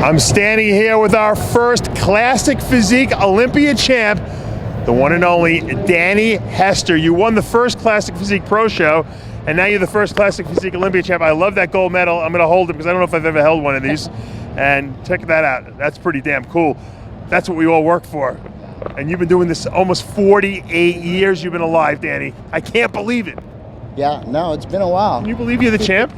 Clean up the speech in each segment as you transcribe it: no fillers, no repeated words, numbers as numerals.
I'm standing here with our first Classic Physique Olympia champ, the one and only Danny Hester. You won the first Classic Physique Pro Show, and now you're the first Classic Physique Olympia champ. I love that gold medal. I'm gonna hold it because I don't know if I've ever held one of these. And check that out. That's pretty damn cool. That's what we all work for. And you've been doing this almost 48 years you've been alive, Danny. I can't believe it. Yeah, no, it's been a while. Can you believe you're the champ?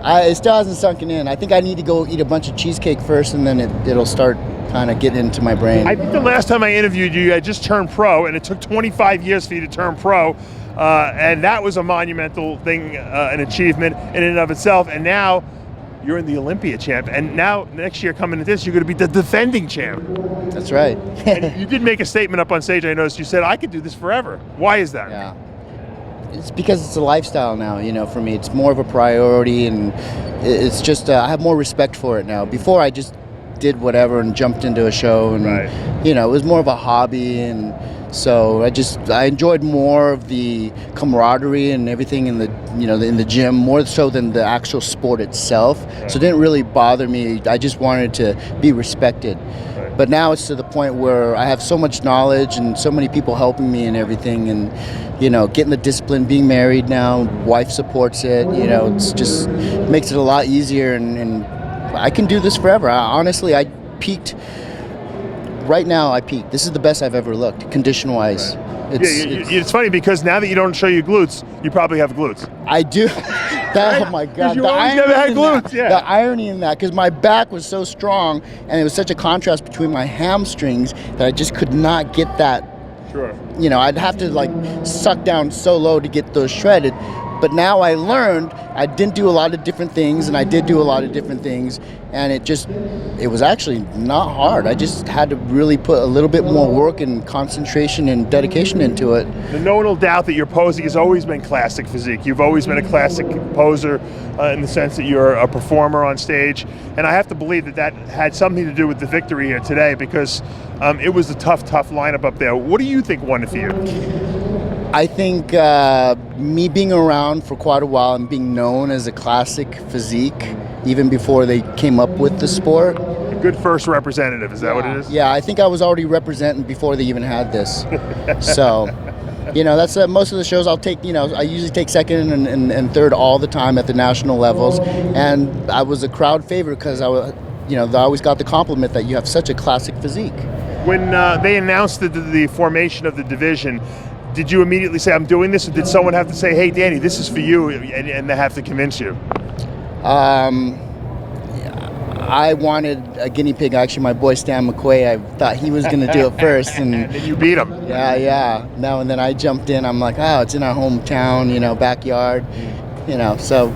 It still hasn't sunken in. I think I need to go eat a bunch of cheesecake first, and then it'll start kind of getting into my brain. I think the last time I interviewed you, I just turned pro, and it took 25 years for you to turn pro. And that was a monumental thing, an achievement in and of itself. And now you're in the Olympia champ. And now next year coming to this, you're going to be the defending champ. That's right. And you did make a statement up on stage, I noticed. You said, I could do this forever. Why is that? Yeah. It's because it's a lifestyle now, for me. It's more of a priority, and it's just, I have more respect for it now. Before, I just did whatever and jumped into a show, and, right. It was more of a hobby, and so I enjoyed more of the camaraderie and everything in the, in the gym, more so than the actual sport itself. Right. So it didn't really bother me. I just wanted to be respected. Right. But now it's to the point where I have so much knowledge and so many people helping me and everything, and getting the discipline, being married now, wife supports it, it's just makes it a lot easier, and I can do this forever. Honestly, I peaked. Right now, I peaked. This is the best I've ever looked, condition-wise. Right. It's funny because now that you don't show your glutes, you probably have glutes. I do. Oh my God! You always never had glutes. Yeah. The irony in that, because my back was so strong, and it was such a contrast between my hamstrings that I just could not get that. Sure. I'd have to suck down so low to get those shredded. But now I learned I didn't do a lot of different things, and I did do a lot of different things, and it was actually not hard. I just had to really put a little bit more work and concentration and dedication into it. No one will doubt that your posing has always been classic physique. You've always been a classic poser in the sense that you're a performer on stage, and I have to believe that had something to do with the victory here today, because it was a tough lineup up there. What do you think won it for you? I think me being around for quite a while and being known as a classic physique, even before they came up with the sport. A good first representative, is that what it is? Yeah, I think I was already representing before they even had this. So, that's most of the shows I'll take, I usually take second and third all the time at the national levels. And I was a crowd favorite because I always got the compliment that you have such a classic physique. When they announced the formation of the division, did you immediately say, I'm doing this, or did someone have to say, hey, Danny, this is for you, and they have to convince you? I wanted a guinea pig. Actually, my boy Stan McQuay, I thought he was going to do it first. And then you beat him. Yeah. No, and then I jumped in. I'm like, it's in our hometown, backyard, so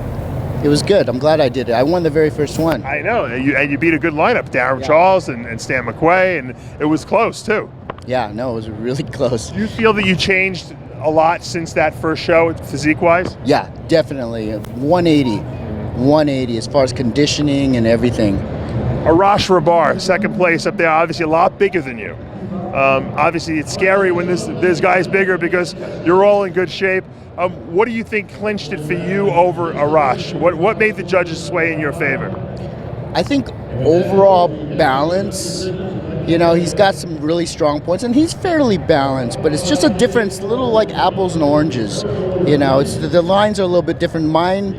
it was good. I'm glad I did it. I won the very first one. I know, and you beat a good lineup, Darrem Charles and Stan McQuay, and it was close, too. Yeah, no, it was really close. Do you feel that you changed a lot since that first show, physique-wise? Yeah, definitely. 180 as far as conditioning and everything. Arash Rahbar, second place up there, obviously a lot bigger than you. Obviously, it's scary when this guy's bigger because you're all in good shape. What do you think clinched it for you over Arash? What made the judges sway in your favor? I think overall balance. He's got some really strong points, and he's fairly balanced, but it's just a difference, little like apples and oranges. It's the lines are a little bit different. Mine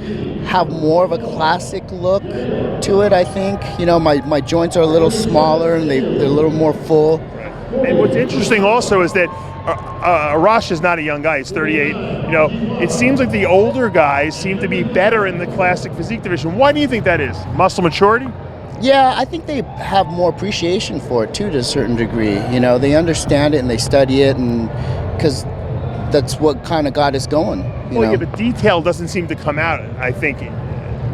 have more of a classic look to it, I think. My joints are a little smaller, and they're a little more full. And what's interesting also is that Arash is not a young guy. He's 38. It seems like the older guys seem to be better in the classic physique division. Why do you think that is? Muscle maturity? Yeah, I think they have more appreciation for it too, to a certain degree. They understand it and they study it, and because that's what kind of got us going. Yeah, but detail doesn't seem to come out, I think,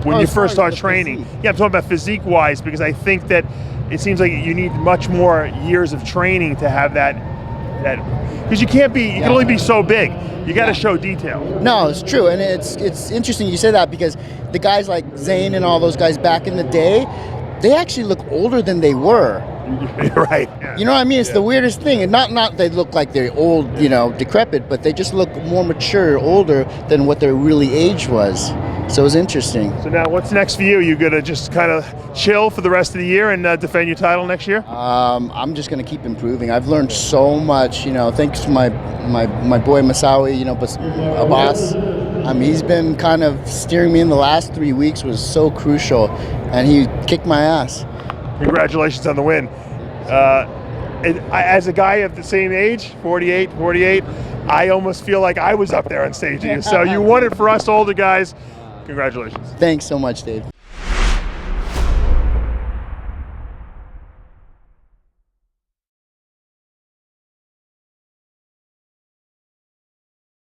when you first start training. Physique. Yeah, I'm talking about physique-wise, because I think that it seems like you need much more years of training to have that because you can only be so big. You got to show detail. No, it's true, and it's interesting you say that, because the guys like Zane and all those guys back in the day, they actually look older than they were. You're right. Yeah. You know what I mean? It's the weirdest thing. And not they look like they're old, decrepit, but they just look more mature, older than what their really age was. So it was interesting. So now what's next for you? You gonna just kind of chill for the rest of the year and defend your title next year? I'm just gonna keep improving. I've learned so much, thanks to my boy Masawi, Abbas. He's been kind of steering me in the last 3 weeks, was so crucial, and he kicked my ass. Congratulations on the win. As a guy of the same age, 48, I almost feel like I was up there on stage with you. So you won it for us older guys. Congratulations. Thanks so much, Dave.